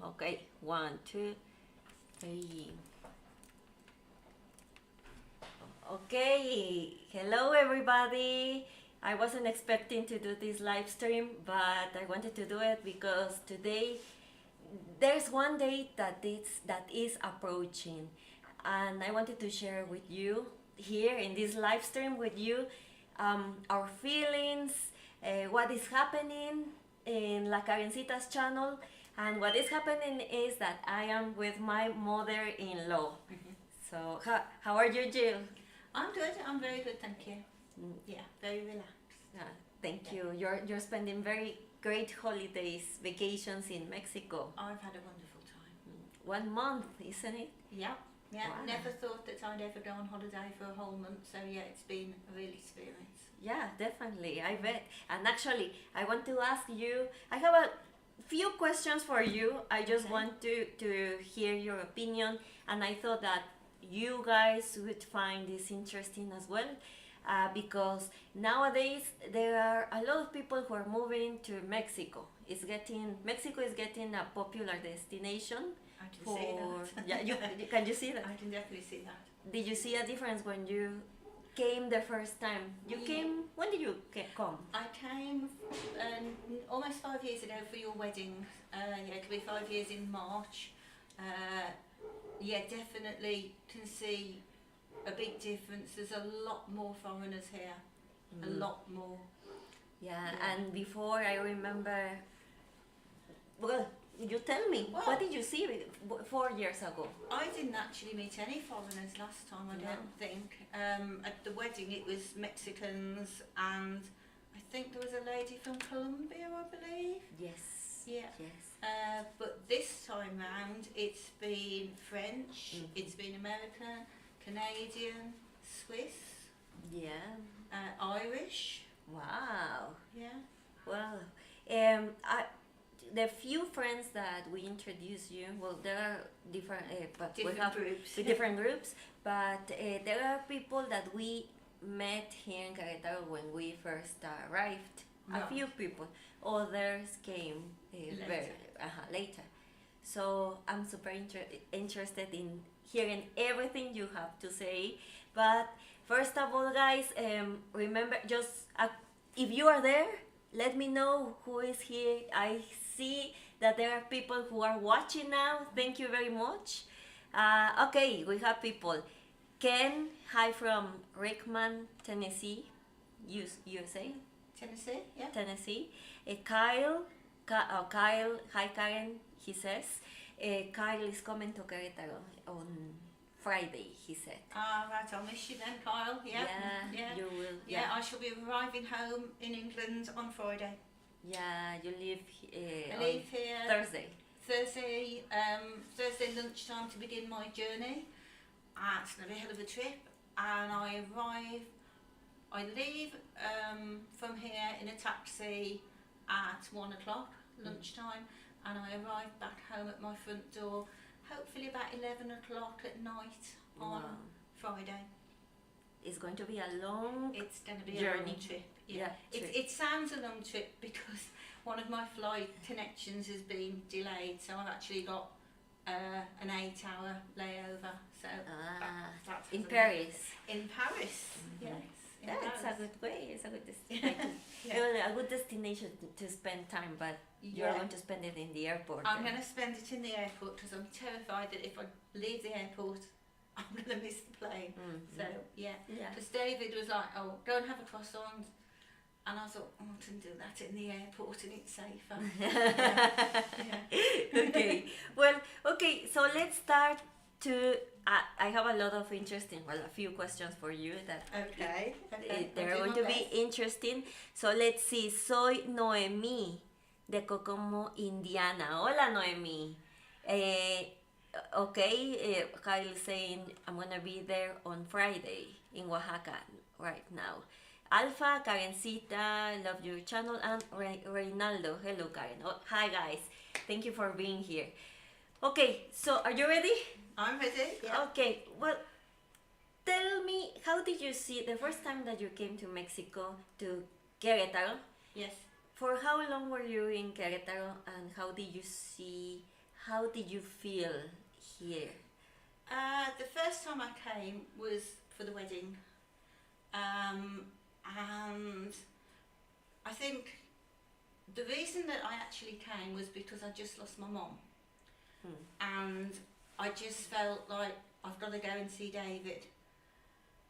Okay, 1, 2, 3. Okay, hello everybody. I wasn't expecting to do this live stream, but I wanted to do it because today there's one date that is approaching, and I wanted to share with you here in this live stream with you our feelings, what is happening in La Karencita's channel, and what is happening is that I am with my mother-in-law. So how are you, Jill? I'm good. I'm very good, thank you. Yeah, very relaxed. Thank you. You're spending very great holidays, vacations in Mexico. I've had a wonderful time. 1 month, isn't it? Yeah, yeah. Wow. Never thought that I'd ever go on holiday for a whole month. So yeah, it's been a real experience. Yeah, definitely. I bet. And actually, I want to ask you. I have a few questions for you. I just Okay. want to hear your opinion, and I thought that you guys would find this interesting as well. Because nowadays there are a lot of people who are moving to Mexico. Mexico is getting a popular destination I can for see that. yeah. Can you see that? I can definitely see that. Did you see a difference when you came the first time? You Yeah. came. When did you come? I came almost 5 years ago for your wedding. Yeah, it could be 5 years in March. Yeah, definitely can see a big difference. There's a lot more foreigners here. A lot more. Yeah, Yeah. and before I remember. Well, you tell me. Well- What did you see 4 years ago? I didn't actually meet any foreigners last time, I No. don't think. At the wedding it was Mexicans and I think there was a lady from Colombia, I believe. Yes. Yeah. Yes. But this time round it's been French, Mhm. it's been American, Canadian, Swiss, Yeah. Irish. Wow. Yeah. Well, the few friends that we introduce you, well, there are different, but we Different have groups. different groups, but there are people that we met here in Querétaro when we first arrived. A Right. few people, others came Later. later. So I'm super interested in hearing everything you have to say. But first of all, guys, remember, just if you are there, let me know who is here. I see that there are people who are watching now. Thank you very much. Okay, we have people. Ken, hi from Rickman, Tennessee, USA. Tennessee, yeah. Tennessee. Kyle, hi Karen, he says. Kyle is coming to Querétaro on Friday, he said. Right, I'll miss you then, Kyle. Yeah. Yeah. You will. Yeah, I shall be arriving home in England on Friday. Yeah, you leave I on leave here Thursday. Thursday lunchtime to begin my journey. It's going to be a hell of a trip, and I leave from here in a taxi at 1 o'clock lunchtime, and I arrive back home at my front door hopefully about 11 o'clock at night on Wow. Friday. It's going to be a long It's going to be a journey. long trip. Yeah, trip. It sounds a long trip because one of my flight connections has been delayed, so I've actually got an 8-hour layover. So that's in a- Paris. In Paris, yes. in Yeah, it's a Paris. good way. It's a good destination. Yeah. Well, a good destination to spend time, but you're Yeah. going to spend it in the airport. I'm then. going to spend it in the airport because I'm terrified that if I leave the airport, I'm going to miss the plane. So, yeah. yeah. Because David was like, oh, go and have a croissant. And I thought, oh, I can do that in the airport and it's safer. Yeah. Okay. Well, okay. So let's start to. I have a lot of interesting. Well, a few questions for you that Okay. they're I'll going do to my be best. interesting. So let's see. Soy Noemí de Kokomo, Indiana. Hola, Noemí. Okay. Kyle is saying I'm gonna be there on Friday in Oaxaca right now. Alpha, Karencita, love your channel, and Reynaldo. Hello, Karen. Oh, hi, guys. Thank you for being here. Okay, so are you ready? I'm ready. Yeah. Okay, well, tell me, how did you see the first time that you came to Mexico, to Querétaro? Yes. For how long were you in Querétaro, and how did you see how did you feel here? The first time I came was for the wedding, and I think the reason that I actually came was because I just lost my mum, and I just felt like I've got to go and see David.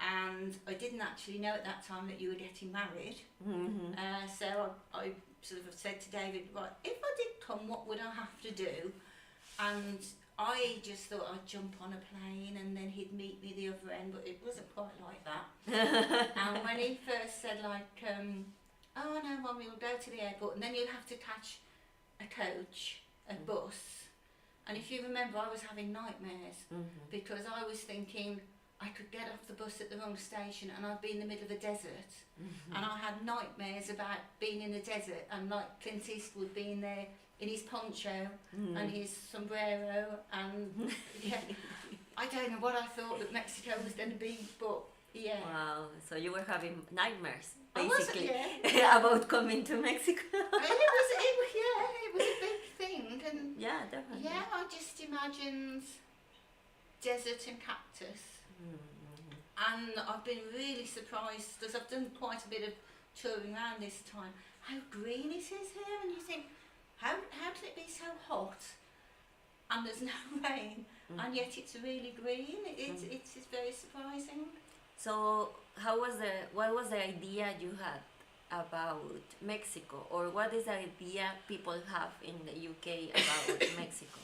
And I didn't actually know at that time that you were getting married. So I sort of said to David, right, if I did come, what would I have to do? And I just thought I'd jump on a plane and then he'd meet me the other end, but it wasn't quite like that. And when he first said like, oh no, Mum, you'll go to the airport and then you'll have to catch a coach, a bus. And if you remember, I was having nightmares because I was thinking I could get off the bus at the wrong station and I'd be in the middle of a desert. And I had nightmares about being in the desert and like Clint Eastwood being there in his poncho and his sombrero and yeah, I don't know what I thought that Mexico was going to be, but yeah. Wow, so you were having nightmares I was, basically yeah. about coming to Mexico. It was a big thing, and Yeah, definitely. yeah, I just imagined desert and cactus. And I've been really surprised because I've done quite a bit of touring around this time, how green it is here, and you think, how can it be so hot and there's no rain and yet it's really green? It's very surprising. So what was the idea you had about Mexico, or what is the idea people have in the UK about Mexico?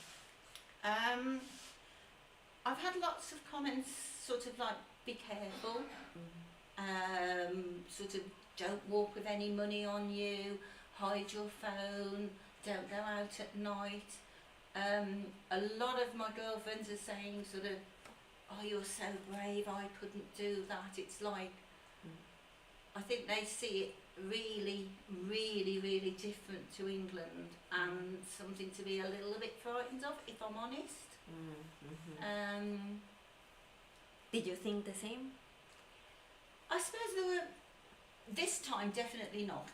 I've had lots of comments sort of like, be careful, sort of don't walk with any money on you, hide your phone, don't go out at night. A lot of my girlfriends are saying sort of, oh, you're so brave, I couldn't do that. It's like, I think they see it really, really, really different to England and something to be a little bit frightened of, if I'm honest. Did you think the same? I suppose there were, this time definitely not.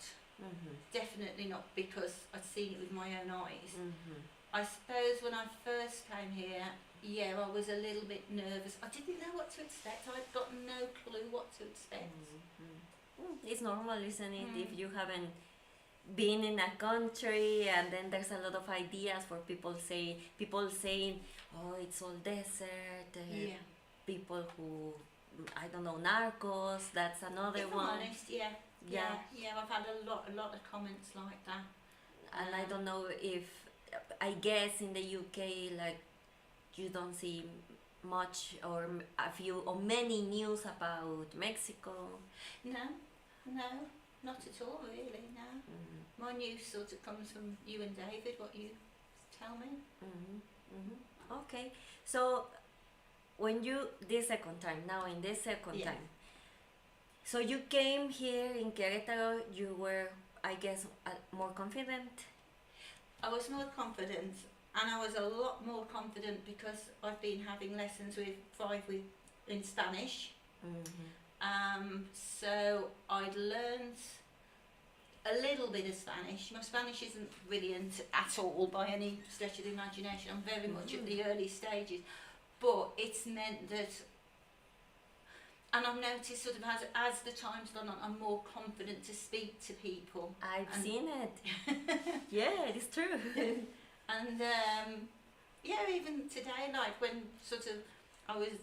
Definitely not, because I'd seen it with my own eyes. I suppose when I first came here, yeah, I was a little bit nervous. I didn't know what to expect. I'd got no clue what to expect. It's normal, isn't it? If you haven't been in a country, and then there's a lot of ideas for people saying, oh, it's all desert. Yeah. People who, I don't know, narcos. That's another If one. I'm honest, yeah. I've had a lot of comments like that. And I don't know if, I guess in the UK, like, you don't see much or a few or many news about Mexico. No, not at all really, no. My news sort of comes from you and David, what you tell me. Okay, so when you, this second time, time, so you came here in Querétaro, you were, I guess, more confident? I was more confident, and I was a lot more confident because I've been having lessons with in Spanish. So I'd learned a little bit of Spanish. My Spanish isn't brilliant at all by any stretch of the imagination. I'm very much at the early stages, but it's meant that, and I've noticed sort of as the time's gone on, I'm more confident to speak to people. I've seen it. Yeah, it's true. And yeah, even today, like when sort of I was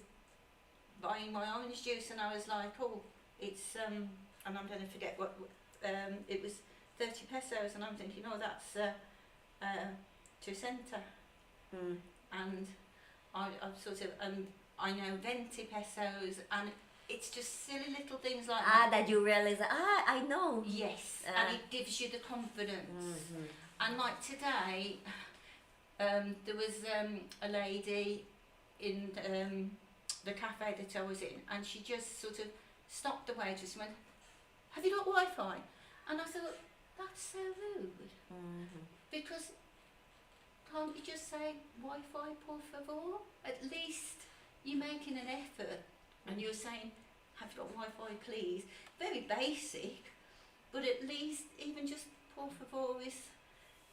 buying my orange juice and I was like, oh, it's and I'm going to forget what it was, 30 pesos, and I'm thinking, oh, that's 2 centa. And I've sort of I know 20 pesos, and it's just silly little things like that. That you realize, I know. Yes, and it gives you the confidence. And like today, there was a lady in the cafe that I was in, and she just sort of stopped the waitress and went, have you got Wi-Fi? And I thought, that's so rude. Because can't you just say Wi-Fi, por favor? At least you're making an effort and you're saying, have you got Wi-Fi, please? Very basic, but at least even just por favor is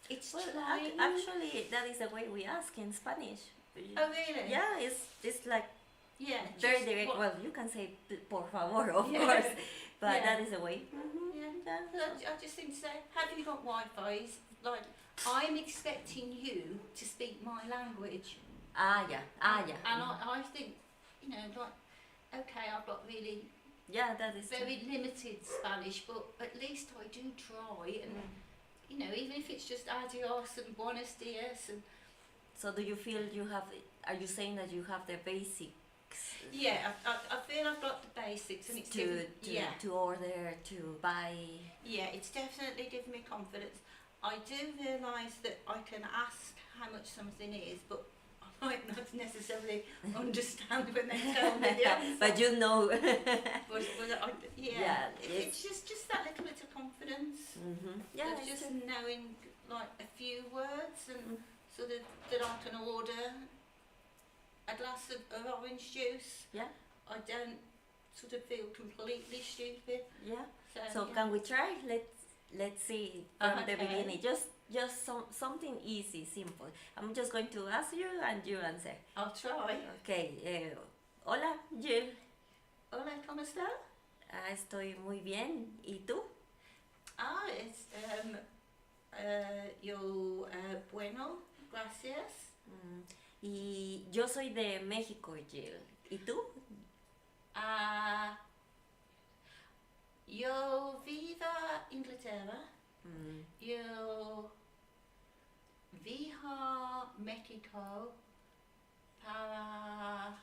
It's Well, trying. actually, that is the way we ask in Spanish. Oh, really? Yeah, it's like Yeah. very just direct. what- Well, you can say por favor, of Yeah. course, but Yeah. that is the way. Yeah. Yeah. So I just think to say, have you got Wi-Fi's? Like, I'm expecting you to speak my language. Yeah. And I think, you know, like, okay, I've got really Yeah, that is true. very limited Spanish, but at least I do try. And, you know, even if it's just adios and buenos dias and So do you feel you have? Are you saying that you have the basics? yeah, I feel I've got the basics, and it's to order, to buy. yeah, it's definitely given me confidence. I do realise that I can ask how much something is, but I might not necessarily understand when they tell me the answer. But you know. Yeah, it's just that little bit of confidence. Yeah, Of it's just true. knowing like a few words and sort of that I can order a glass of orange juice. Yeah. I don't sort of feel completely stupid. Yeah. So, So yeah. can we try? Let's see from the Okay. beginning. Just something easy, simple. I'm just going to ask you and you answer. I'll try. Okay. Hola, Jill. Hola, ¿cómo está? Estoy muy bien. ¿Y tú? It's yo bueno, gracias. Y yo soy de México, Jill. ¿Y tú? Yo vivo en Inglaterra. Yo vivo a México para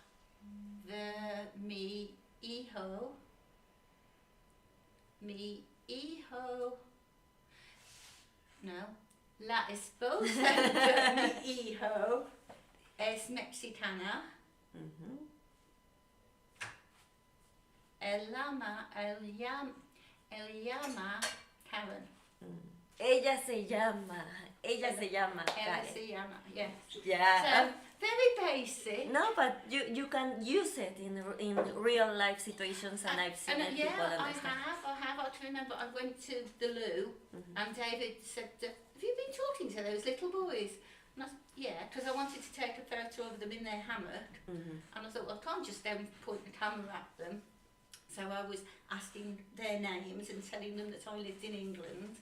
ver mi hijo. No, la esposa de mi hijo es mexicana. Él llama Karen. Ella se llama Ella Karen. se llama, yes. Yeah. So, very basic. No, but you can use it in real life situations, and I've seen it. Yeah, People I understand. have. I can remember I went to the loo and David said, have you been talking to those little boys? And I said, yeah, because I wanted to take a photo of them in their hammock. And I thought, well, I can't just go and point the camera at them. So I was asking their names and telling them that I lived in England,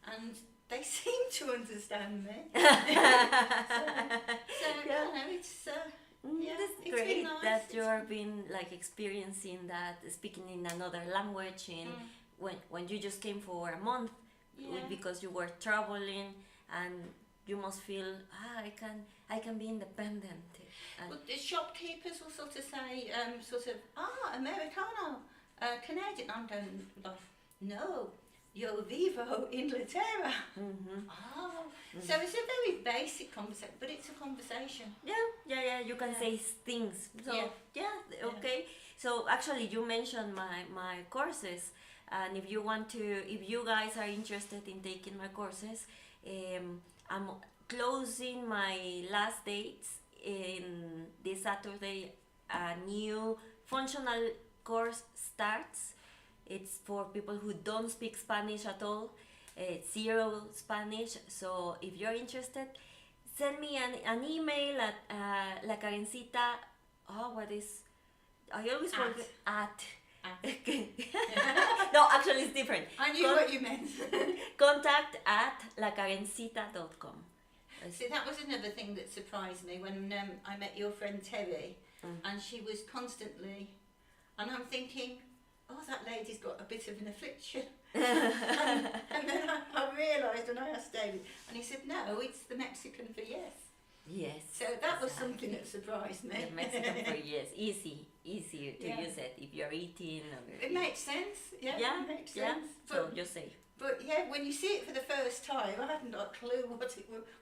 and they seemed to understand me. so Yeah. you know, it's yeah, That's it's great been nice. that you've been like experiencing that, speaking in another language, in when you just came for a month, Yeah. because you were traveling, and you must feel I can be independent. And Well, the shopkeepers will sort of say, Americano, Canadian. I'm going like, no, yo vivo Inglaterra. So it's a very basic conversation, but it's a conversation. yeah, you can Yeah. say things. So Yeah. okay. So actually, you mentioned my courses, and if you guys are interested in taking my courses, I'm closing my last dates in this Saturday. A new functional course starts. It's for people who don't speak Spanish at all. It's zero Spanish. So if you're interested, send me an email at la Karencita. What is? I always forget at. No, actually it's different. I knew what you meant. Contact at lakarencita.com. See, that was another thing that surprised me when I met your friend Terry, and she was constantly, and I'm thinking, oh, that lady's got a bit of an affliction. and then I realised when I asked David, and he said, no, it's the Mexican for yes. Yes. So that was something that surprised me. The Mexican for yes, easy to Yeah. use it if you're eating. Or It makes sense. Yeah, it makes sense. So just say. But yeah, when you see it for the first time, I hadn't got a clue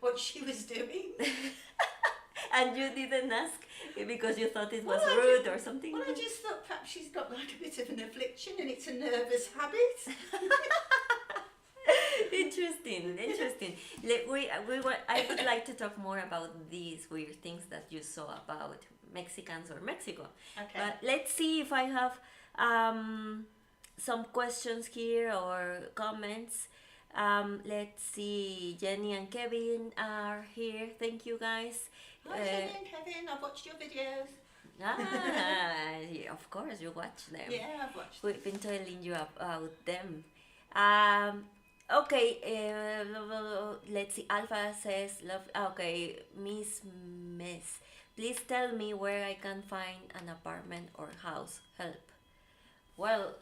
what she was doing. And you didn't ask because you thought it was Well, I rude or something? Well, I just thought perhaps she's got like a bit of an affliction and it's a nervous habit. Interesting. I would like to talk more about these weird things that you saw about Mexicans or Mexico. Okay. But let's see if I have some questions here or comments. Let's see. Jenny and Kevin are here. Thank you, guys. Hi, Jenny and Kevin. I've watched your videos. Yeah, of course, you watch them. Yeah, I've watched. We've been telling you about them. Okay, let's see. Alpha says, love. Okay, Miss, please tell me where I can find an apartment or house. Help. Well,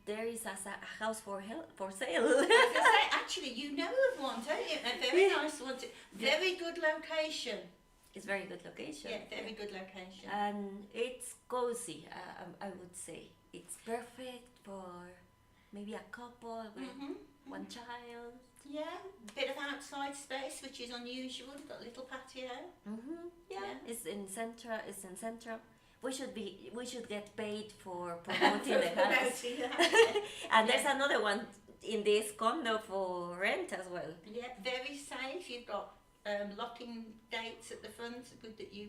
there is a house for sale. I was gonna say, actually, you know of one, don't you? A very nice one. Very good location. It's very good location. Yeah, very good location. And it's cozy. I would say it's perfect for maybe a couple with one child. Yeah, bit of outside space, which is unusual. You've got a little patio. Yeah, Yeah. it's in Central. It's in Central. We should get paid for promoting the house. Promoting the house. And there's another one in this condo for rent as well. Yeah, very safe. You've got locking gates at the front. Good that you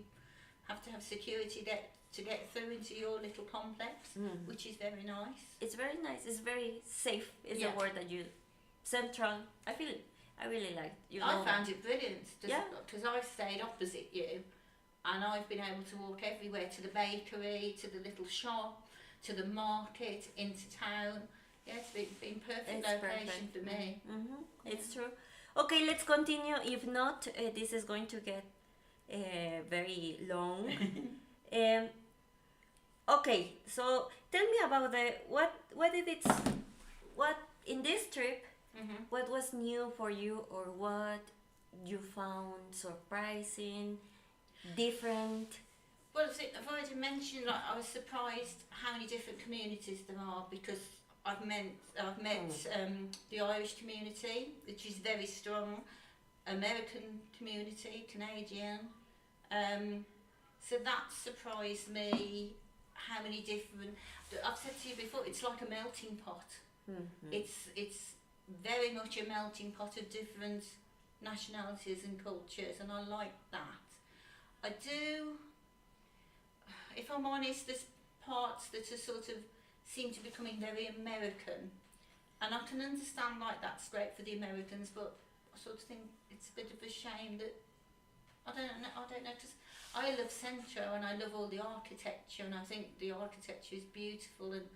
have to have security to get through into your little complex, which is very nice. It's very nice. It's very safe. Is Yeah. the word that you. Central. I really like. I found it brilliant Yeah. because I've stayed opposite you, and I've been able to walk everywhere, to the bakery, to the little shop, to the market, into town. Yeah, it's been perfect location for me. It's true. Okay, let's continue. If not, this is going to get very long. Okay, so tell me about what in this trip, what was new for you, or what you found surprising, different? Well, I've already mentioned, like, I was surprised how many different communities there are, because I've met the Irish community, which is very strong, American community, Canadian. So that surprised me, how many different. I've said to you before, it's like a melting pot. It's very much a melting pot of different nationalities and cultures, and I like that. I do. If I'm honest, there's parts that are sort of seem to be becoming very American, and I can understand, like, that's great for the Americans, but I sort of think it's a bit of a shame that I don't know, because I love Centro and I love all the architecture, and I think the architecture is beautiful, and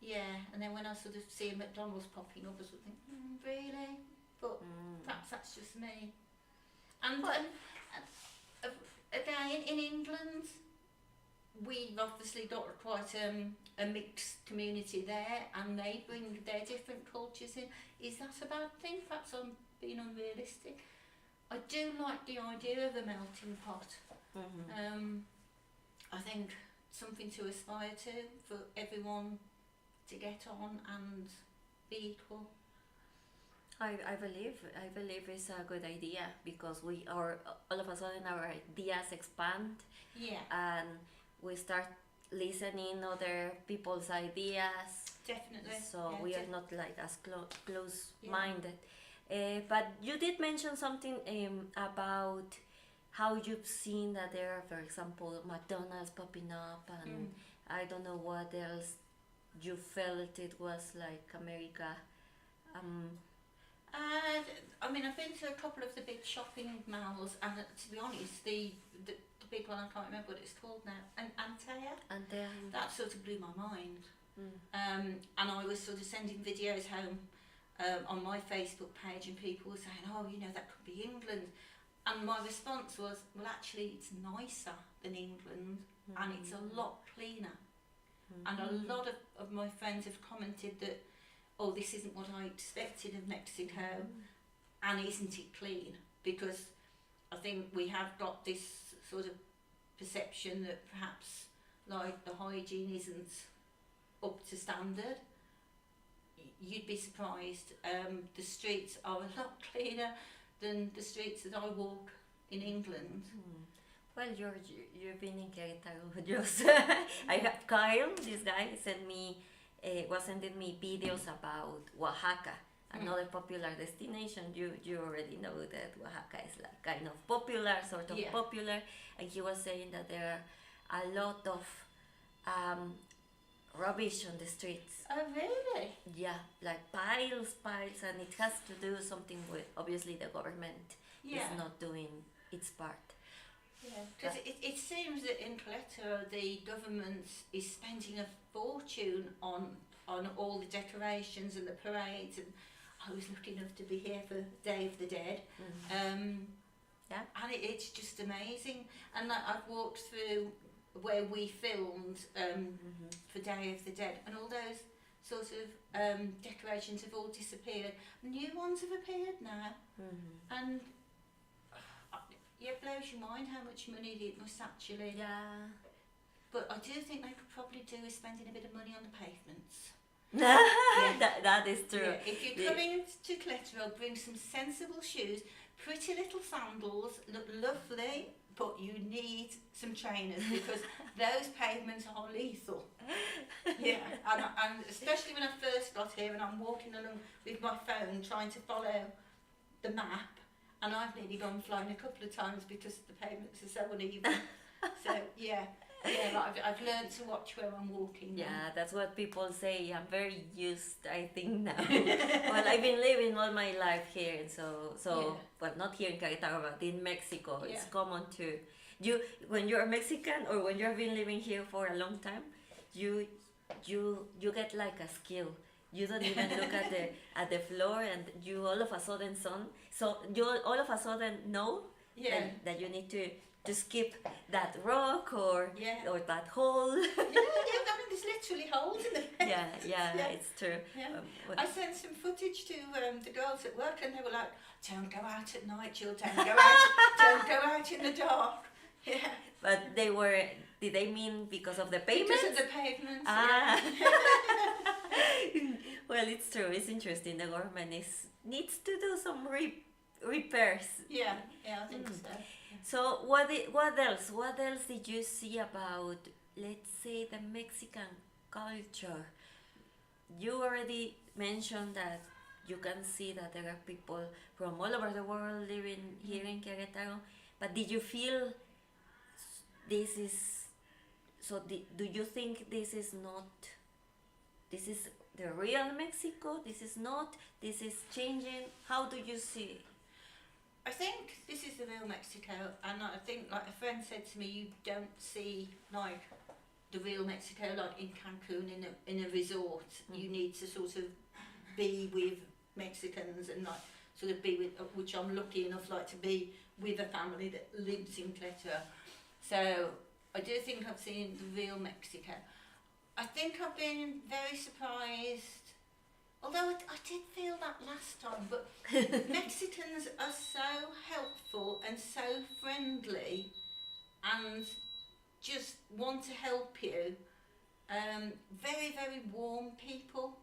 yeah, and then when I sort of see a McDonald's popping up, I sort of think, really? But perhaps that's just me. And again, in England, we've obviously got quite a mixed community there, and they bring their different cultures in. Is that a bad thing? Perhaps I'm being unrealistic. I do like the idea of a melting pot. I think something to aspire to, for everyone to get on and be equal. I believe it's a good idea, because we are all of a sudden our ideas expand. Yeah. And we start listening other people's ideas. Definitely. So yeah, we are not like as close-minded. But you did mention something about how you've seen that there are, for example, McDonald's popping up, and I don't know what else you felt it was like America. I mean, I've been to a couple of the big shopping malls, and to be honest, the big one, I can't remember what it's called now, Antea. And then That sort of blew my mind. And I was sort of sending videos home on my Facebook page, and people were saying, oh, you know, that could be England. And my response was, well, actually, it's nicer than England, and it's a lot cleaner. And a lot of my friends have commented that, oh, this isn't what I expected of Mexico, and isn't it clean? Because I think we have got this sort of perception that perhaps, like, the hygiene isn't up to standard. You'd be surprised. The streets are a lot cleaner than the streets that I walk in England. well, you've been in Querétaro. Just I have Kyle. This guy was sending me videos about Oaxaca, another popular destination. You already know that Oaxaca is like kind of popular, sort of popular, and he was saying that there are a lot of rubbish on the streets. Oh, really? Yeah, like piles, and it has to do something with obviously the government Yeah. is not doing its part. Yeah, because it seems that in Coletta the government is spending a fortune on all the decorations and the parades, and I was lucky enough to be here for Day of the Dead. Yeah. And it's just amazing. And I've walked through where we filmed for Day of the Dead, and all those sort of decorations have all disappeared. New ones have appeared now, and it blows your mind how much money it must actually. Yeah. But I do think they could probably do with spending a bit of money on the pavements. that is true. Yeah. If you're coming to Clitheroe, bring some sensible shoes, pretty little sandals, look lovely, but you need some trainers because those pavements are lethal. Yeah, and especially when I first got here and I'm walking along with my phone trying to follow the map, and I've nearly gone flying a couple of times because the pavements are so uneven. So yeah, I've learned to watch where I'm walking. Yeah, that's what people say. I'm very used, I think, now. Well, I've been living all my life here, and so well, not here in Querétaro, but in Mexico. Yeah. It's common to you when you're Mexican or when you've been living here for a long time. You get like a skill. You don't even look at the floor, and you all of a sudden all of a sudden know that you need to skip that rock or that hole. I mean, there's literally holes in the yeah, it's true. Yeah. I sent some footage to the girls at work, and they were like, "Don't go out at night, Jill. Don't go out in the dark." Yeah. But did they mean because of the pavement? Because of the pavements. Ah. Well, it's true. It's interesting. The government needs to do some repairs. Yeah, I think so. So what else? What else did you see about, let's say, the Mexican culture? You already mentioned that you can see that there are people from all over the world living here in Querétaro. But did you feel this is so? Do you think this is the real Mexico? This is not. This is changing. How do you see it? I think this is the real Mexico, and I think, like a friend said to me, you don't see like the real Mexico like in Cancun in a resort. You need to sort of be with Mexicans and like sort of be with, which I'm lucky enough like to be with a family that lives in Clitheroe. So I do think I've seen the real Mexico. I think I've been very surprised. Although I did feel that last time, but Mexicans are so helpful and so friendly and just want to help you. Very, very warm people.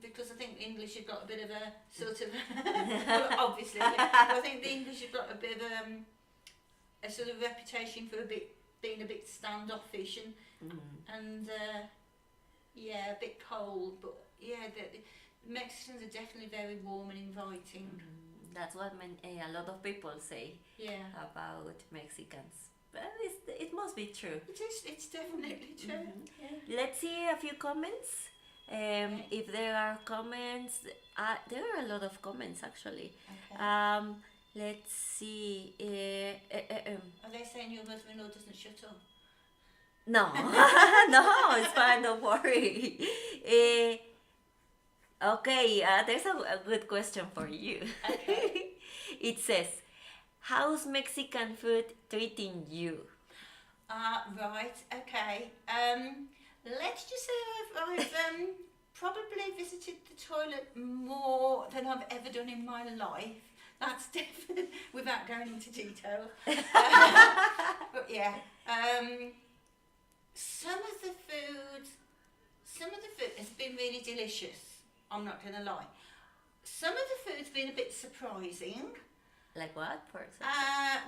Because I think the English have got a bit of a sort of, well, obviously, but I think the English have got a bit of a sort of reputation for being a bit standoffish and a bit cold, but the Mexicans are definitely very warm and inviting. That's what a lot of people say about Mexicans. But it must be true. It's definitely true. Let's see a few comments. If there are comments, there are a lot of comments actually. Okay. Let's see. Are they saying your mother-in-law doesn't shut up? No, no, it's fine, don't worry. Okay, there's a good question for you. Okay. It says, how's Mexican food treating you? Right, okay. Let's just say I've probably visited the toilet more than I've ever done in my life. That's definitely, without going into detail. But yeah, some of the food has been really delicious. I'm not going to lie. Some of the food's been a bit surprising. Like what, for example?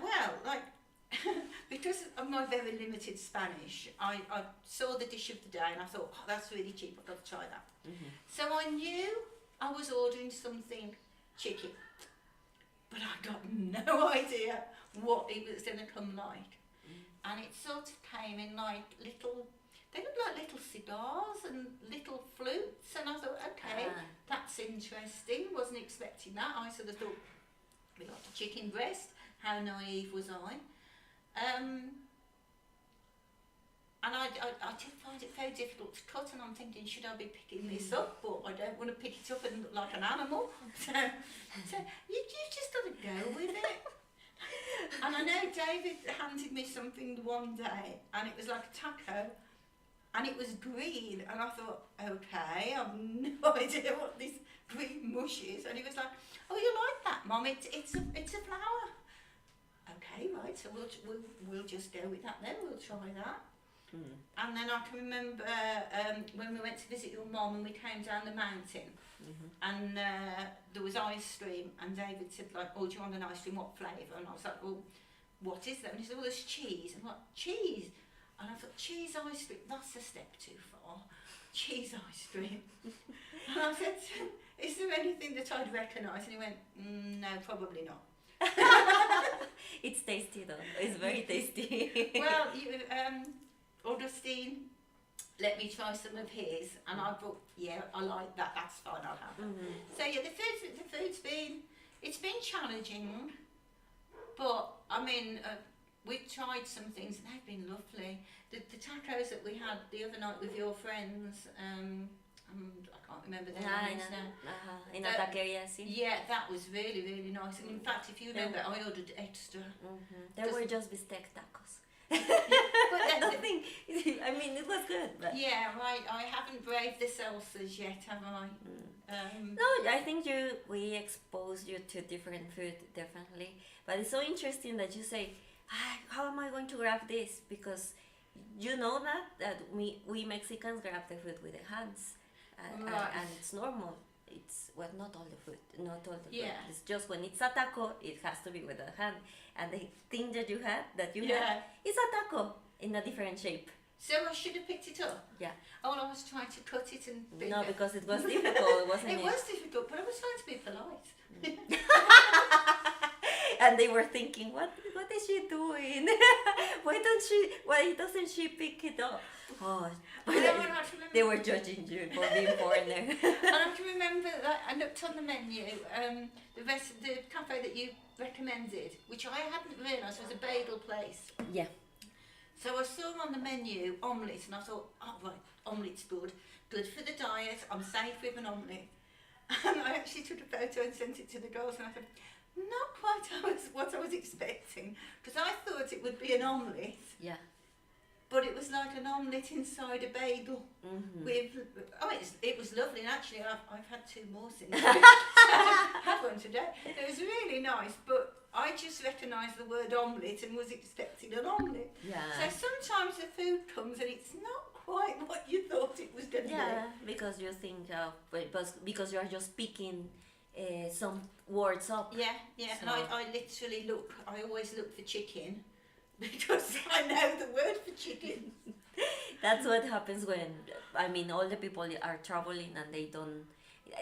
Well, like, because of my very limited Spanish, I saw the dish of the day and I thought, oh, that's really cheap, I've got to try that. So I knew I was ordering something chicken, but I got no idea what it was going to come like. And it sort of came in like little they looked like little cigars and little flutes, and I thought, okay, that's interesting. Wasn't expecting that. I sort of thought we got a chicken breast. How naive was I? And I did find it very difficult to cut, and I'm thinking, should I be picking this up? But I don't want to pick it up and look like an animal. So you just got to go with it. And I know David handed me something one day, and it was like a taco, and it was green, and I thought, okay, I've no idea what this green mush is. And he was like, oh, you like that, Mum? It's a flower. Okay, right. So we'll just go with that then. We'll try that. And then I can remember when we went to visit your mum and we came down the mountain, and there was ice cream, and David said, like, oh, do you want an ice cream? What flavour? And I was like, well, what is that? And he said, well, there's cheese. I'm like, cheese? And I thought, cheese ice cream, that's a step too far. Cheese ice cream. And I said, is there anything that I'd recognise? And he went, no, probably not. It's tasty though. It's very tasty. Well, Augustine let me try some of his, and I thought, yeah, I like that. That's fine. I'll have that. So yeah, the food's been challenging, but I mean, we've tried some things and they've been lovely. The tacos that we had the other night with your friends, I can't remember their names now. In a taqueria, see? Yeah, that was really, really nice. And in fact, if you remember, I ordered extra. They were just bistec tacos. But nothing. I mean, it was good. But. Yeah, right. I haven't braved the salsas yet, have I? No, I think we exposed you to different food, definitely. But it's so interesting that you say, how am I going to grab this? Because you know that we Mexicans grab the food with the hands. And it's normal. It's not all the food, not all the food. It's just when it's a taco, it has to be with the hand. And the thing that you had, it's a taco in a different shape. So I should have picked it up. Yeah. Oh, I was trying to cut it and. No, because it was difficult, wasn't it? It was difficult, but I was trying to be polite. And they were thinking, what is she doing? Why doesn't she pick it up? Oh, they were judging you for being foreigner. And I can remember that I looked on the menu, the cafe that you recommended, which I hadn't realised was a bagel place. Yeah. So I saw on the menu omelette, and I thought, oh right, omelette's good for the diet. I'm safe with an omelette. And I actually took a photo and sent it to the girls, and I said, not quite what I was expecting, because I thought it would be an omelette. Yeah. But it was like an omelette inside a bagel. With, it was lovely, and actually I've had two more since. I had one today. It was really nice, but I just recognised the word omelette and was expecting an omelette. Yeah. So sometimes the food comes and it's not quite what you thought it was going to be. Yeah, because you think because you are just picking some words up. Yeah. So. And I literally I always look for chicken. Because I know the word for chicken. That's what happens when, all the people are traveling and they don't.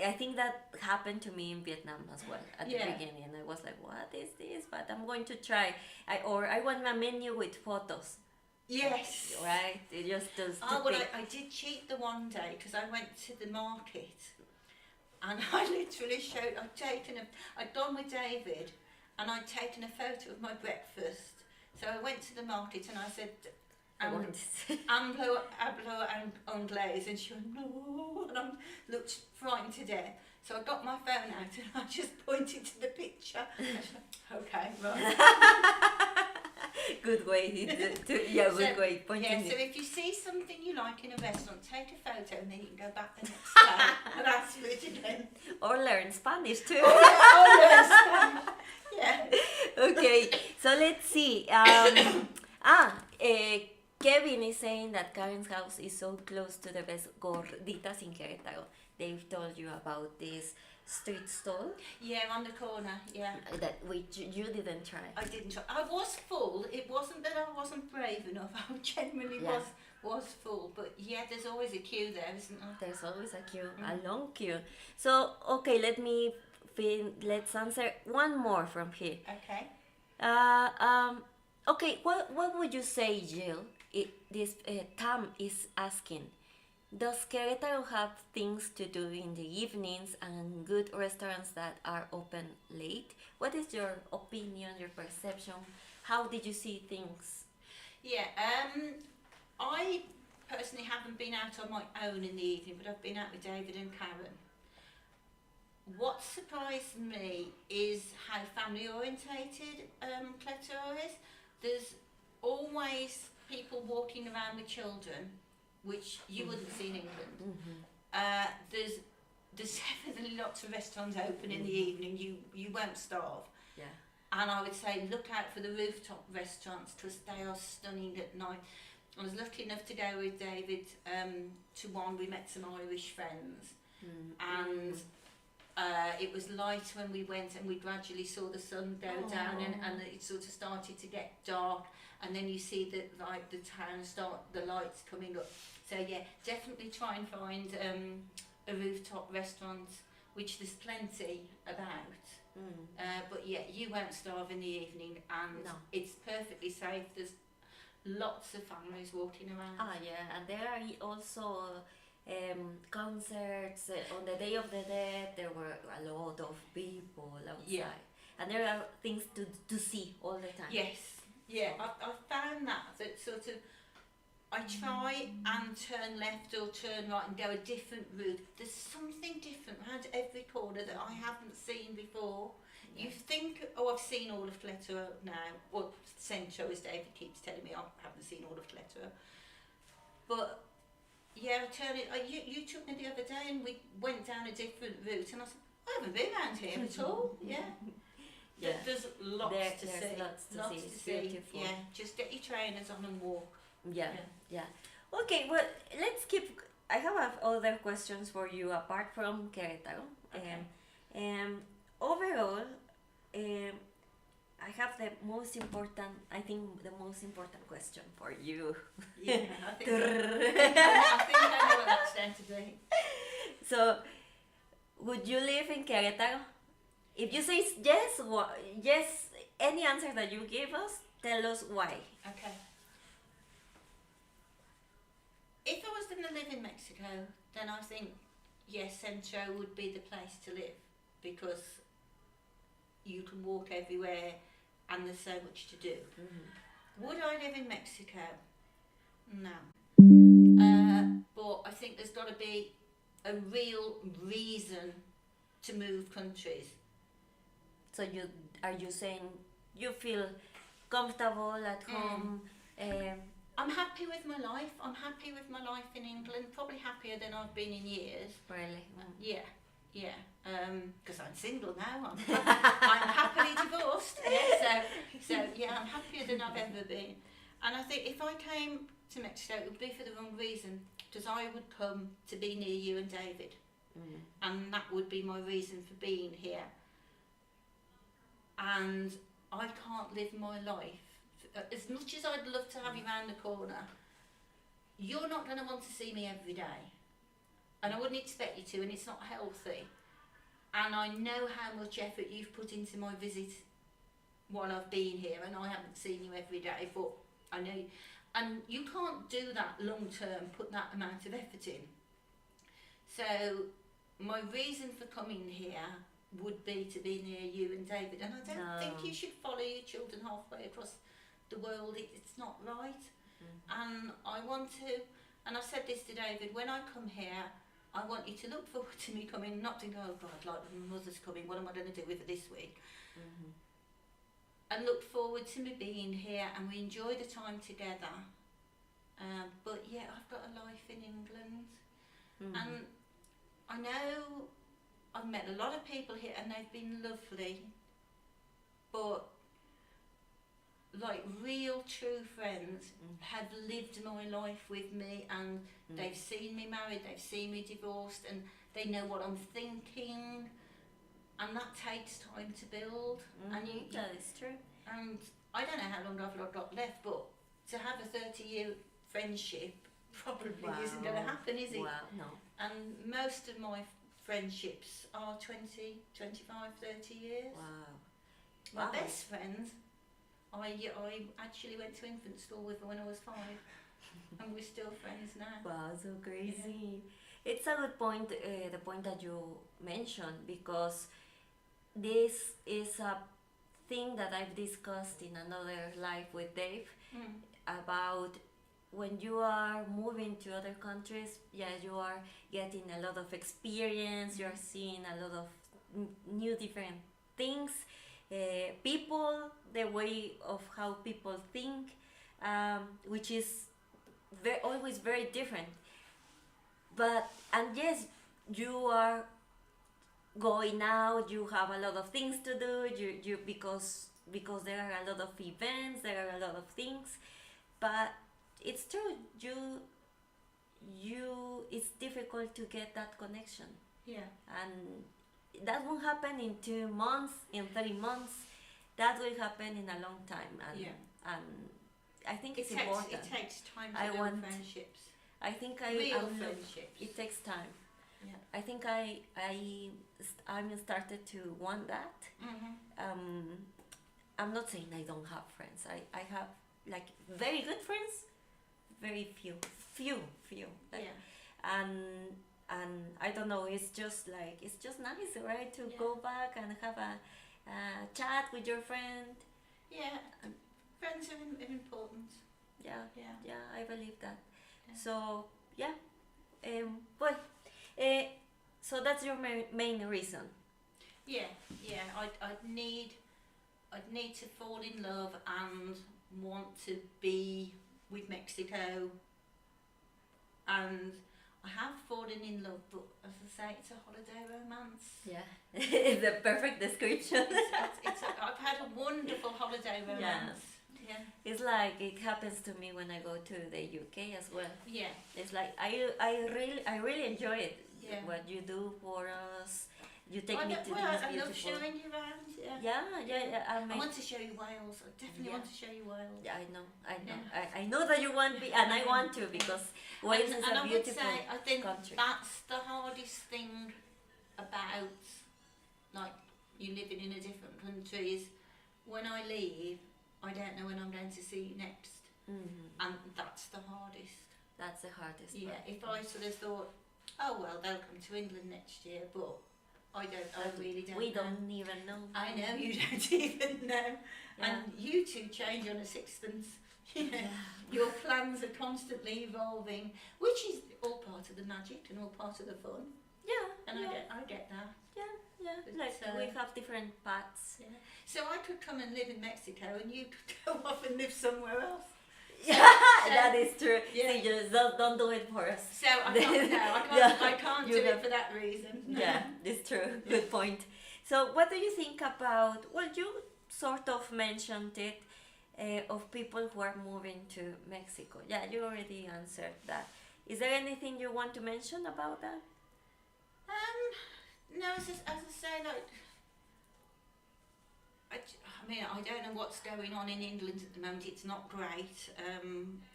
I think that happened to me in Vietnam as well at the beginning. I was like, what is this? But I'm going to try. I want a menu with photos. Yes. Right? It just I did cheat the one day because I went to the market and I literally showed, I'd gone with David and I'd taken a photo of my breakfast. So I went to the market and I said, hablo anglais, and she went, no, and I looked frightened to death. So I got my phone out and I just pointed to the picture. And she went, okay, right. Good way good way pointing. Yeah, so if you see something you like in a restaurant, take a photo and then you can go back the next day and ask for it again. Or learn Spanish too. Or learn Spanish. Yeah. Okay, so let's see. Kevin is saying that Karen's house is so close to the best gorditas in Querétaro. They've told you about this street stall. Yeah, on the corner, yeah. That which you didn't try. I didn't try. I was full. It wasn't that I wasn't brave enough. I genuinely was full. But yeah, there's always a queue there, isn't there? There's always a queue, a long queue. So, okay, let's answer one more from here. Okay. Okay, what would you say, Jill, Tam is asking, does Querétaro have things to do in the evenings and good restaurants that are open late? What is your opinion, your perception? How did you see things? Yeah, I personally haven't been out on my own in the evening, but I've been out with David and Karen. What surprised me is how family orientated Cletero is. There's always people walking around with children, which you wouldn't see in England. There's definitely lots of restaurants open in the evening. You won't starve. Yeah. And I would say look out for the rooftop restaurants because they are stunning at night. I was lucky enough to go with David to one. We met some Irish friends, and it was light when we went, and we gradually saw the sun go down, and it sort of started to get dark, and then you see the town start, the lights coming up. So yeah, definitely try and find a rooftop restaurant, which there's plenty about. But yeah, you won't starve in the evening, and it's perfectly safe. There's lots of families walking around. Yeah, and there are also concerts on the Day of the Dead. There were a lot of people outside, and there are things to see all the time. Yes, yeah, I've found that sort of I try and turn left or turn right and go a different route. There's something different around every corner that I haven't seen before. You think, I've seen all of Cletero now, or Centro, as David keeps telling me, I haven't seen all of Cletero. But yeah, you took me the other day and we went down a different route, and I said, I haven't been around here at all. Yeah. There's lots to see. Lots to see. It's beautiful. Yeah, just get your trainers on and walk. Yeah. Okay, well, let's keep. I have other questions for you apart from Querétaro. Okay. Overall, I have the most important question for you. Yeah, I think I know what that's going to be. So, would you live in Querétaro? If you say yes, any answer that you give us, tell us why. Okay. If I was going to live in Mexico, then I think, yes, Centro would be the place to live because you can walk everywhere and there's so much to do. Would I live in Mexico? No. But I think there's got to be a real reason to move countries. So are you saying you feel comfortable at home? I'm happy with my life. I'm happy with my life in England. Probably happier than I've been in years. Really? Yeah. Because I'm single now. I'm happily divorced. Yeah, so yeah, I'm happier than I've ever been. And I think if I came to Mexico, it would be for the wrong reason. Because I would come to be near you and David. And that would be my reason for being here. And I can't live my life. As much as I'd love to have you round the corner, you're not going to want to see me every day. And I wouldn't expect you to, and it's not healthy. And I know how much effort you've put into my visit while I've been here, and I haven't seen you every day, but I know. And you can't do that long term, put that amount of effort in. So my reason for coming here would be to be near you and David. And I don't think you should follow your children halfway across the world. It's not right. And I want to, and I've said this to David, when I come here, I want you to look forward to me coming, not think, oh God, like my mother's coming, what am I going to do with her this week? And look forward to me being here, and we enjoy the time together. But yeah, I've got a life in England. And I know I've met a lot of people here and they've been lovely, but like real true friends have lived my life with me, and they've seen me married, they've seen me divorced, and they know what I'm thinking, and that takes time to build. And that is true. And I don't know how long I've got left, but to have a 30-year friendship probably isn't going to happen, is it? Wow, no. And most of my friendships are 20, 25, 30 years. Wow. My best friend, I actually went to infant school with her when I was 5. and we're still friends now. Wow, so crazy. It's a good point, the point that you mentioned, because this is a thing that I've discussed in another live with Dave Mm. about when you are moving to other countries. Yeah, you are getting a lot of experience, you're seeing a lot of new different things, people, the way of how people think, which is always very different. But, and yes, you are going out, you have a lot of things to do, you because there are a lot of events, there are a lot of things. But it's true, you it's difficult to get that connection, Yeah. and that won't happen in 2 months, in 3 months. That will happen in a long time, and Yeah. and I think it's important. It takes time to I build want- friendships. I think Real I'm friendships. it takes time. Yeah. I think I'm started to want that. Mm-hmm. I'm not saying I don't have friends. I have like very good friends, very few. Like, Yeah. and I don't know. It's just nice, right? To Yeah. go back and have a chat with your friend. Yeah. Friends are important. Yeah, Yeah. yeah, I believe that. Yeah. So yeah, well, so that's your main reason. Yeah. Yeah. I'd need to fall in love and want to be with Mexico. And I have fallen in love, but as I say, it's a holiday romance. Yeah, it's a perfect description. I've had a wonderful holiday romance. Yeah. It's like it happens to me when I go to the UK as well. Yeah. It's like I really enjoy it. Yeah. What you do for us, you take I me know- to well, these I love beautiful. showing you around. Yeah. Yeah. I want to show you Wales. I definitely Yeah. want to show you Wales. Yeah, I know. Yeah. I know that you want me, and I want to, because Wales is and a I would beautiful say, I think country. that's the hardest thing about, like, you living in a different country is when I leave, I don't know when I'm going to see you next, and that's the hardest. That's the hardest Yeah, part. if I sort of thought, oh well, they'll come to England next year, but I really don't We know. don't even know. I know you don't even know, Yeah. and you two change on a sixpence. You know, your plans are constantly evolving, which is all part of the magic and all part of the fun. Yeah, And yeah, I get that. yeah. But, Like we have different paths. Yeah. So I could come and live in Mexico, and you could go off and live somewhere else. Yeah, that is true. Yeah. See, just don't do it for us. So I can't. No, Yeah, I can't do you it have- for that reason. Yeah, it's true. Good point. So, what do you think about? Well, you sort of mentioned it, of people who are moving to Mexico. Yeah, you already answered that. Is there anything you want to mention about that? No, as I say, like, I mean, I don't know what's going on in England at the moment. It's not great.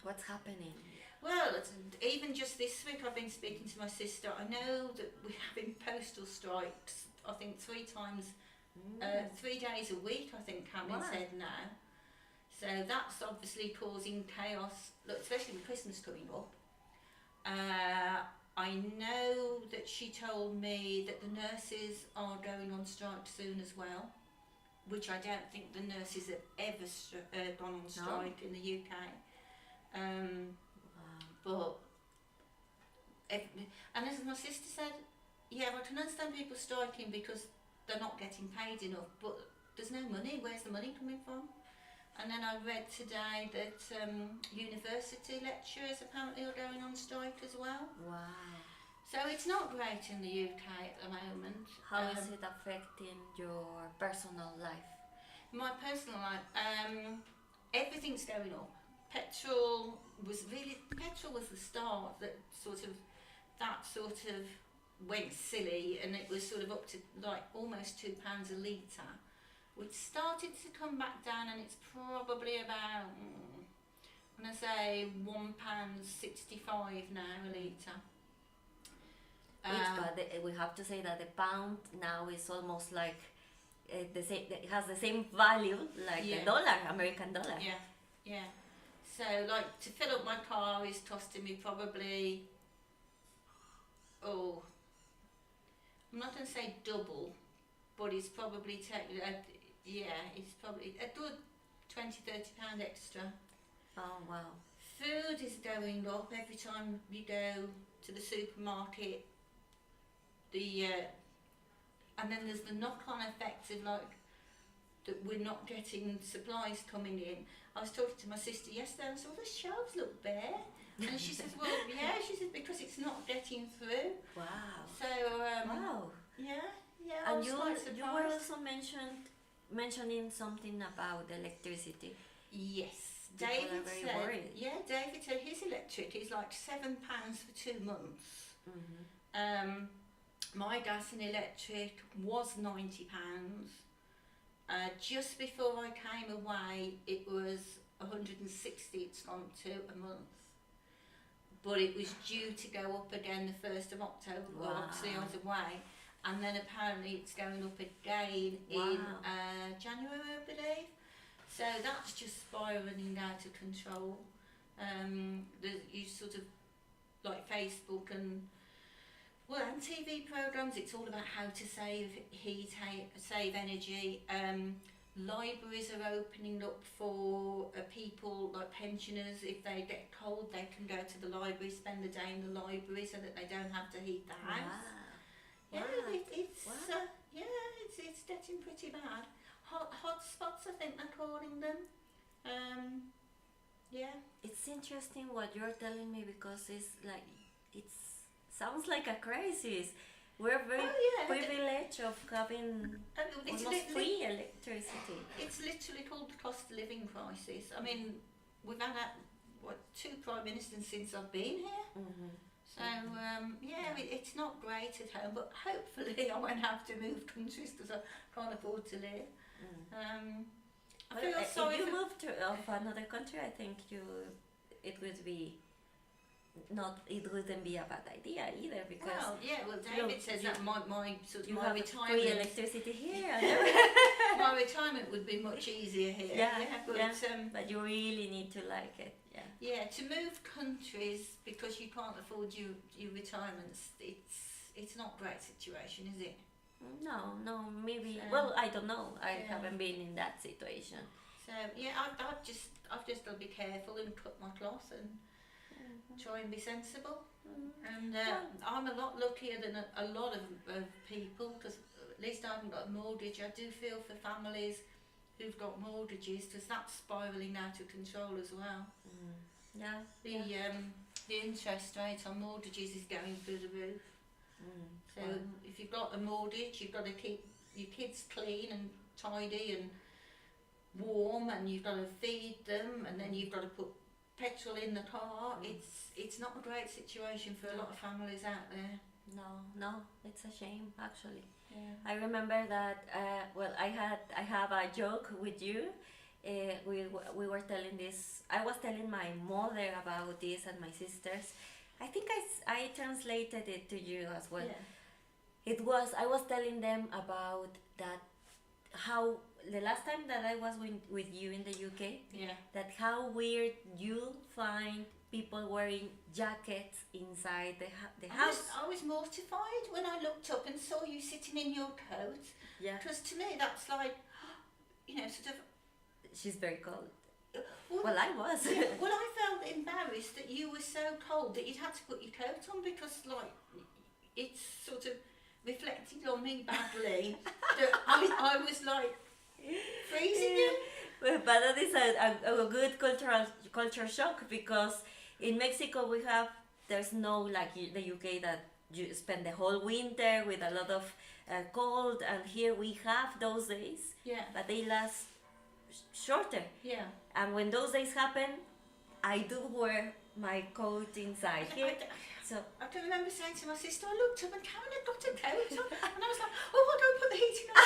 What's happening? Well, even just this week, I've been speaking to my sister. I know that we're having postal strikes. I think 3 times, 3 days a week. I think Cameron Wow. said now. So that's obviously causing chaos. Look, especially with Christmas coming up. I know that she told me that the nurses are going on strike soon as well, which I don't think the nurses have ever gone on strike in the UK. But, and as my sister said, yeah, I can understand people striking because they're not getting paid enough, but there's no money. Where's the money coming from? And then I read today that university lecturers apparently are going on strike as well. Wow. So it's not great in the UK at the moment. How is it affecting your personal life? My personal life, everything's going up. Petrol was the start that sort of went silly, and it was sort of up to like almost £2 a litre, which started to come back down, and it's probably about, when I say £1.65 now a litre. But we have to say that the pound now is almost like the same. It has the same value like Yeah. the dollar, American dollar. Yeah. So, like, to fill up my car is costing me probably, I'm not going to say double, but it's probably, it's probably a good £20-30 extra. Oh wow. Food is going up every time you go to the supermarket. And then there's the knock-on effects of like that we're not getting supplies coming in. I was talking to my sister yesterday and I said, well, the shelves look bare. And she says, well, yeah, she says, because it's not getting through. Wow. So, Wow. yeah, I And was you quite you were surprised. also mentioning something about electricity. Yes, People are David very said, worried. yeah, David said his electric is like £7 for 2 months. Mm-hmm. My gas and electric was £90. Just before I came away, it was 160. It's gone to a month, but it was due to go up again the 1st of October. Wow. Well, obviously I was away, and then apparently it's going up again in January, I believe. So that's just spiralling out of control. You sort of like Facebook and TV programs. It's all about how to save heat, save energy. Libraries are opening up for people like pensioners. If they get cold, they can go to the library, spend the day in the library, so that they don't have to heat the house. Wow. Yeah, it's Wow. it's getting pretty bad. Hot spots, I think they're calling them. Yeah. It's interesting what you're telling me because it sounds like a crisis. We're very privileged of having It's almost free electricity. It's literally called the cost of living crisis. I mean, we've had 2 prime ministers since I've been here. Mm-hmm. So it's not great at home, but hopefully I won't have to move countries because I can't afford to live. I feel sorry if you for move to another country, I think it wouldn't be a bad idea either because David says that my sort of you my have retirement free electricity here and everything. my retirement would be much easier here. But you really need to like it. Yeah, to move countries because you can't afford your retirements, it's not a great situation, is it? No, maybe. Well, I don't know. I haven't been in that situation. So I've just got to be careful and cut my cloth and try and be sensible. And I'm a lot luckier than a lot of people because at least I haven't got a mortgage. I do feel for families who've got mortgages because that's spiralling out of control as well. The interest rate on mortgages is going through the roof. So if you've got a mortgage, you've got to keep your kids clean and tidy and warm, and you've got to feed them, and then you've got to put petrol in the car. It's not a great situation for a lot of families out there. No, it's a shame actually. Yeah. I remember that. I have a joke with you. We were telling this. I was telling my mother about this and my sisters. I think I translated it to you as well. Yeah. I was telling them about that, how the last time that I was with you in the UK, that how weird you find people wearing jackets inside the house. I was mortified when I looked up and saw you sitting in your coat. Yeah. Because to me that's like, sort of. She's very cold. Well, I was. Well, I felt embarrassed that you were so cold that you'd had to put your coat on because, like, it's sort of reflected on me badly that I was like freezing you. But that is a good culture shock because in Mexico there's no like the UK that you spend the whole winter with a lot of cold, and here we have those days, but they last shorter. Yeah. And when those days happen, I do wear my coat inside here. I can remember saying to my sister, I looked up and Karen had got a coat on, and I was like, oh, I'll go put the heating on.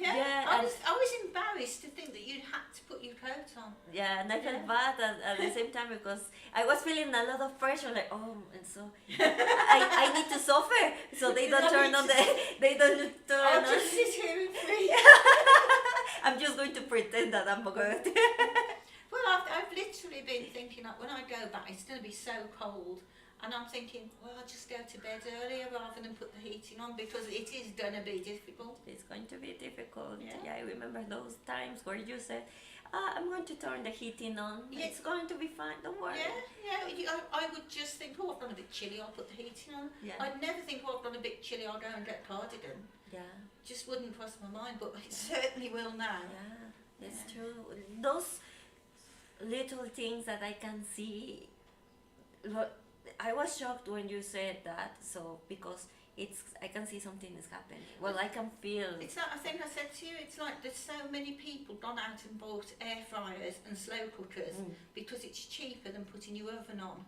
I was embarrassed to think that you'd had to put your coat on. Yeah, and I felt bad at the same time because I was feeling a lot of pressure, like and so I need to suffer, so they don't turn on I'll just sit here and freeze. I'm just going to pretend that I'm good. Well, I've literally been thinking like when I go back, it's going to be so cold. And I'm thinking, well, I'll just go to bed earlier rather than put the heating on because it is going to be difficult. It's going to be difficult. Yeah. I remember those times where you said, I'm going to turn the heating on. Yeah. It's going to be fine. Don't worry. I would just think, oh, I've gone a bit chilly, I'll put the heating on. Yeah. I'd never think, oh, I've gone a bit chilly, I'll go and get a cardigan. Yeah. Just wouldn't cross my mind, but it certainly will now. Yeah, it's true. Those little things that I can see. Look, I was shocked when you said that. So because I can see something is happening. Well, I can feel. It's like I think I said to you. It's like there's so many people gone out and bought air fryers and slow cookers because it's cheaper than putting your oven on.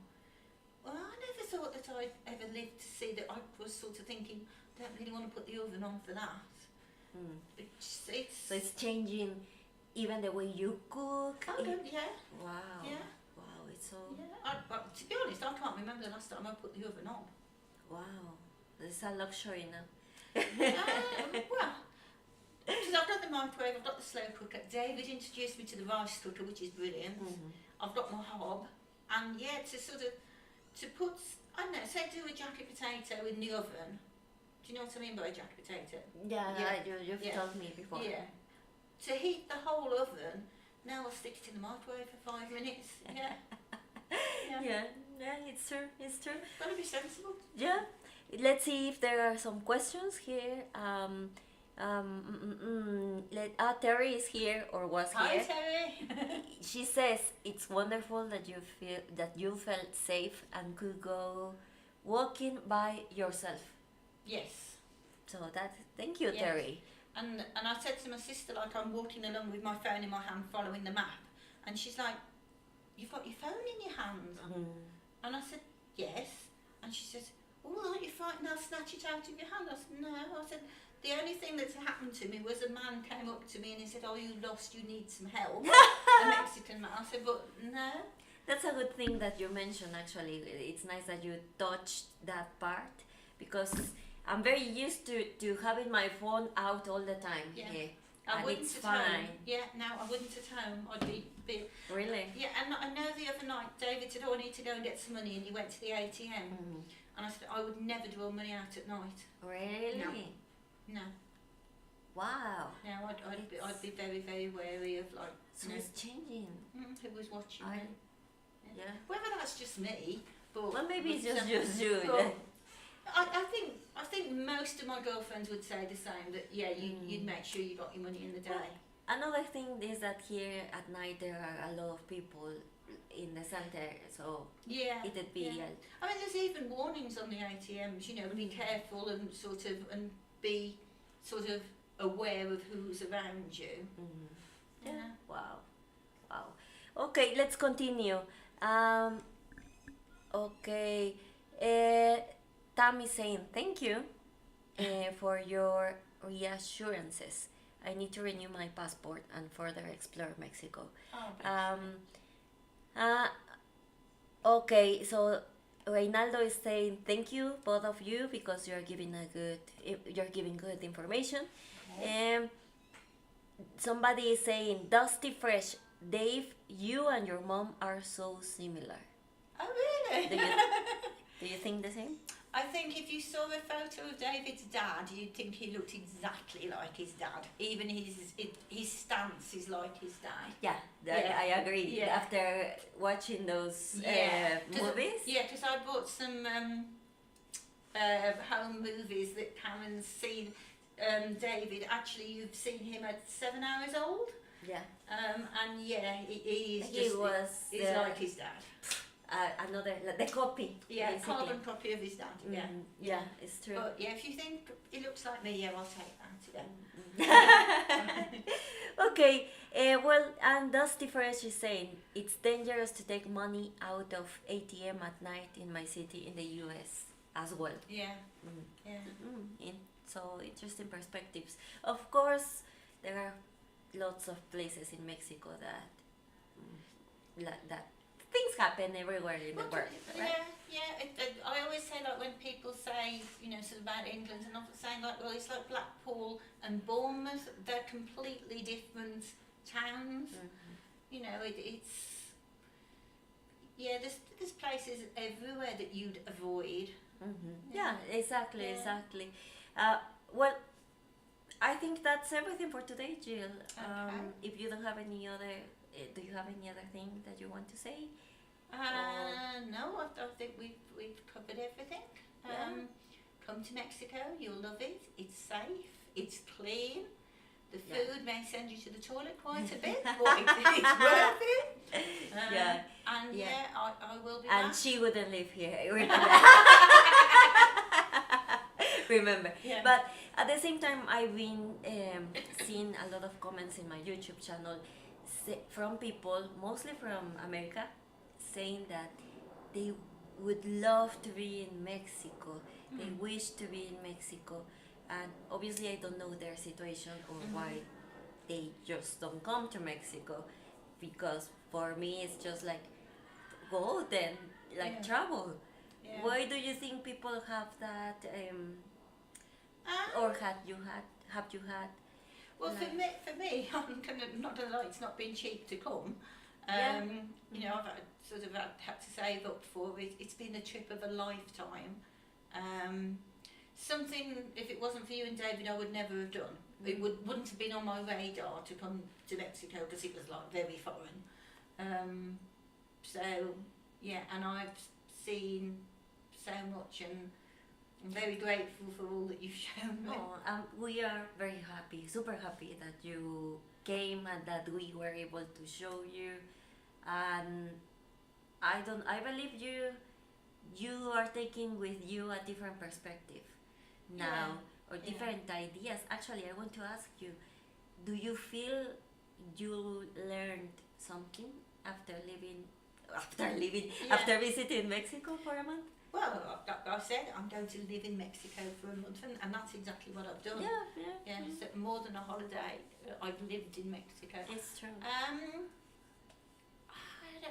Well, I never thought that I'd ever lived to see that. I was sort of thinking, don't really want to put the oven on for that. So it's changing even the way you cook. Yeah. Wow. Yeah. Wow, it's so. Yeah. But to be honest, I can't remember the last time I put the oven on. Wow, it's a luxury now. Well, because I've got the microwave, I've got the slow cooker. David introduced me to the rice cooker, which is brilliant. I've got my hob, and to sort of to put, I don't know, say do a jacket potato in the oven. Do you know what I mean by a jacket potato? Yeah. You've told me before. Yeah. To heat the whole oven, now I'll stick it in the microwave for 5 minutes. Yeah, it's true. Gotta be sensible. Yeah. Let's see if there are some questions here. Terry is here or was Hi, here. Terry. She says it's wonderful that you felt safe and could go walking by yourself. Yes. So thank you, Yes. Terry. And I said to my sister, like, I'm walking along with my phone in my hand following the map, and she's like, you've got your phone in your hand? And I said, yes. And she says, oh, aren't you frightened I'll snatch it out of your hand? I said, no. I said, the only thing that's happened to me was a man came up to me and he said, oh, you lost, you need some help. A Mexican man. I said, but no. That's a good thing that you mentioned, actually. It's nice that you touched that part, because I'm very used to having my phone out all the time. Yeah. And I wouldn't it's at fine. home. Yeah, no, I wouldn't at home. I'd be Really? Yeah, and I know the other night David said, oh, I need to go and get some money, and he went to the ATM. And I said, I would never draw money out at night. Really? No. Wow. No, I'd be very, very wary of, like, So it's changing. who was watching me. Yeah. Whether that's just me, but Well, maybe it's but just you. but I think most of my girlfriends would say the same. That you'd make sure you got your money in the day. Another thing is that here at night there are a lot of people in the center, so it'd be. I mean, there's even warnings on the ATMs. You know, be careful and and be sort of aware of who's around you. Yeah. Wow. Okay, let's continue. Okay. Tam is saying thank you for your reassurances. I need to renew my passport and further explore Mexico. Okay, so Reynaldo is saying thank you, both of you, because you're giving good information. Somebody is saying Dusty Fresh, Dave, you and your mom are so similar. Oh, really? Do you think the same? I think if you saw a photo of David's dad, you'd think he looked exactly like his dad. Even his stance is like his dad. Yeah, I agree. Yeah. After watching those movies. Yeah, because I bought some home movies that Karen's seen. David, actually, you've seen him at 7 hours old. Yeah. And he's he's like his dad. The copy. Yeah, basically. carbon copy of his dad. Yeah, it's true. But if you think he looks like me, I'll take that. Okay. Well, and Dusty Fresh is saying it's dangerous to take money out of ATM at night in my city in the US as well. So interesting perspectives. Of course, there are lots of places in Mexico that things happen everywhere in the world. Right? I always say, like, when people say, sort of about England, and I'm saying, like, well, it's like Blackpool and Bournemouth. They're completely different towns. You know, it's Yeah, there's places everywhere that you'd avoid. Yeah, exactly, Yeah. exactly. Well, I think that's everything for today, Jill. Okay. If you don't have any other, do you have any other thing that you want to say? No, I think we've covered everything. Yeah. Come to Mexico, you'll love it. It's safe, it's clean. The Yeah. food may send you to the toilet quite a bit, but it's worth it. Yeah. And Yeah. I will be And back. she wouldn't live here. Remember. Yeah. But at the same time, I've been seeing a lot of comments in my YouTube channel from people, mostly from America, saying that they would love to be in Mexico. They wish to be in Mexico. And obviously, I don't know their situation or why they just don't come to Mexico. Because for me, it's just like, go then, like Yeah. travel. Yeah. Why do you think people have that, or have you had? Well, like- for me, I'm kind of not gonna lie, it's not been cheap to come. Yeah. You know, I've had to save up for it. It's been a trip of a lifetime. Something, if it wasn't for you and David, I would never have done. It wouldn't have been on my radar to come to Mexico because it was like very foreign. So yeah, and I've seen so much, and I'm very grateful for all that you've shown me. Oh, we are very happy, super happy that you came and that we were able to show you. And I believe you are taking with you a different perspective now, or Yeah. different ideas. Actually, I want to ask you, do you feel you learned something after Yeah. after visiting Mexico for a month? Well, I said I'm going to live in Mexico for a month, and that's exactly what I've done. Yeah, so more than a holiday, I've lived in Mexico. It's true.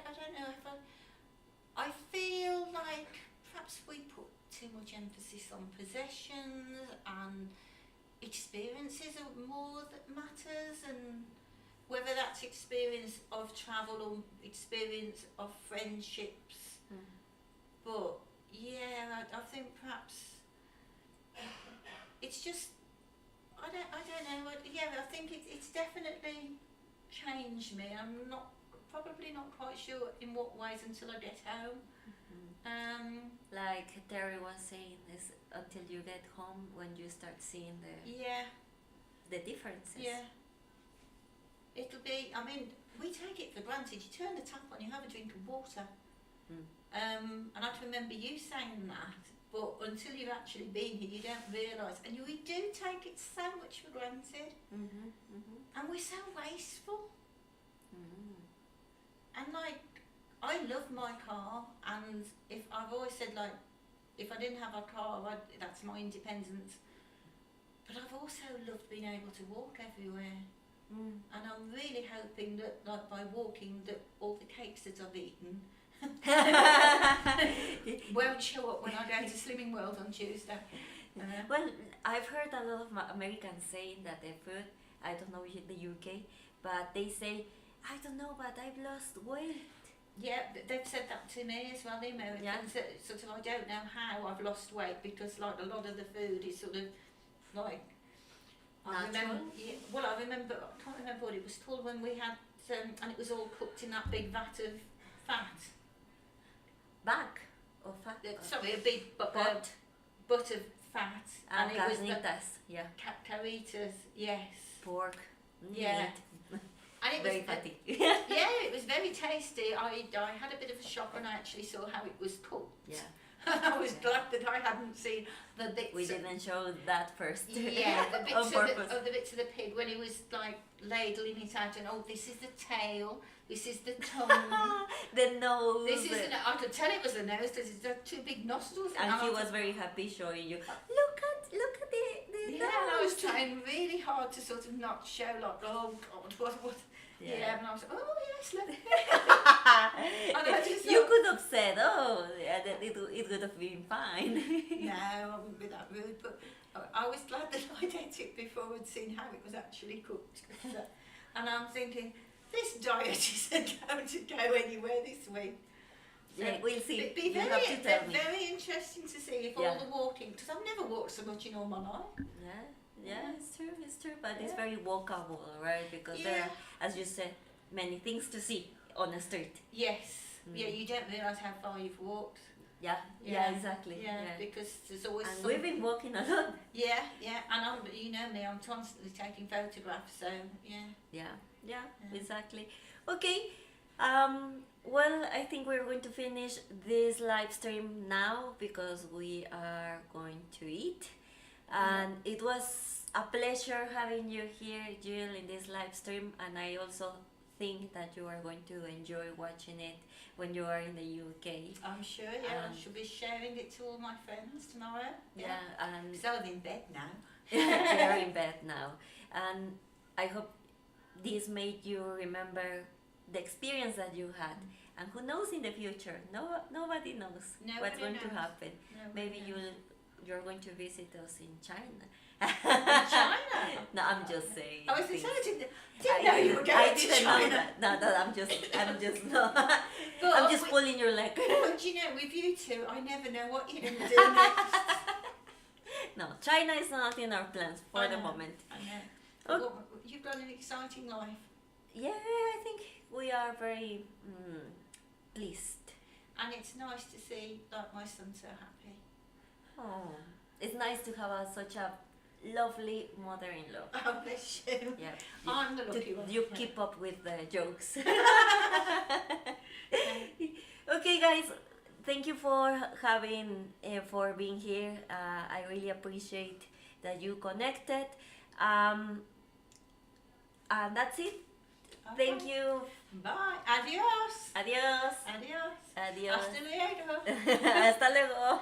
I don't know if I feel like perhaps we put too much emphasis on possessions, and experiences are more that matters, and whether that's experience of travel or experience of friendships. But yeah, I think perhaps it's just I don't know. Yeah, I think it's definitely changed me. I'm probably not quite sure in what ways until I get home. Like Terry was saying, is until you get home when you start seeing the differences. Yeah. It'll be. I mean, we take it for granted. You turn the tap on, you have a drink of water. And I can remember you saying that, but until you've actually been here, you don't realise. And we do take it so much for granted. And we're so wasteful. And like, I love my car, and if I've always said, like, if I didn't have a car, that's my independence. But I've also loved being able to walk everywhere. And I'm really hoping that, like, by walking, that all the cakes that I've eaten won't show up when I go to Slimming World on Tuesday. Well, I've heard a lot of Americans saying that their food, I don't know in the UK, but they say, I don't know, but I've lost weight. Yeah, they've said that to me as well, the Americans. Sort of, I don't know how I've lost weight, because like a lot of the food is sort of like I remember. Yeah, well, I remember. I can't remember what it was called when we had, and it was all cooked in that big vat of fat. Bag of fat. Sorry, a big butt of fat, And it was the yeah. caritas. Yes. Pork. Yeah. Meat. And it Very was fatty. yeah, it was very tasty. I had a bit of a shock when I actually saw how it was cooked. Yeah. I was glad that I hadn't seen the bits. We didn't show that first. Yeah, the On bits purpose. of the bits of the pig when he was like ladling it out, and this is the tail, this is the tongue, The nose. this is I could tell it was the nose because it's got two big nostrils. And he I was very happy showing you. Look at the yeah, nose. and I was trying really hard to sort of not show like, oh God, what. Yeah, and I was like, oh yes, look. And I just You thought, could have said, oh, yeah, that it would have been fine. no, I wouldn't be that rude, but I was glad that I'd ate it before I'd seen how it was actually cooked. And I'm thinking, this diet isn't going to go anywhere this week. Yeah, we'll see. It'd be You very, have to tell me. very interesting to see if Yeah. all the walking, because I've never walked so much in all my life. Yeah, it's true, but it's Yeah. very walkable, right? Because there are, as you said, many things to see on the street. Yes. Mm. Yeah, you don't realise how far you've walked. Yeah, exactly. Yeah, because there's always And something. we've been walking a lot. Yeah, and you know me, I'm constantly taking photographs, so yeah. Yeah, exactly. Okay. Well, I think we're going to finish this live stream now because we are going to eat. And it was a pleasure having you here, Jill, in this live stream. And I also think that you are going to enjoy watching it when you are in the UK. I'm sure, yeah. I should be sharing it to all my friends tomorrow. Yeah, and So I'm in bed now. they're in bed now. And I hope this made you remember the experience that you had. And who knows in the future? Nobody knows Nobody what's going to knows. happen. Maybe knows. you're going to visit us in China. In China? No, I'm just saying. I was things. excited. Didn't know you were going I to didn't China. know that. No, I'm just no. But I'm just pulling your leg. But you know, with you two, I never know what you're going to do next. No, China is not in our plans for I the know, moment. I know. Oh. Well, you've got an exciting life. Yeah, I think we are very pleased. And it's nice to see like my son so happy. Oh, it's nice to have such a lovely mother-in-law. Oh, bless you. Yeah, I'm the lucky one. you keep up with the jokes. Okay, guys, thank you for for being here. I really appreciate that you connected. And that's it. Okay. Thank you. Bye. Adios. Adiós. Adios. Adiós. Hasta luego. Hasta luego.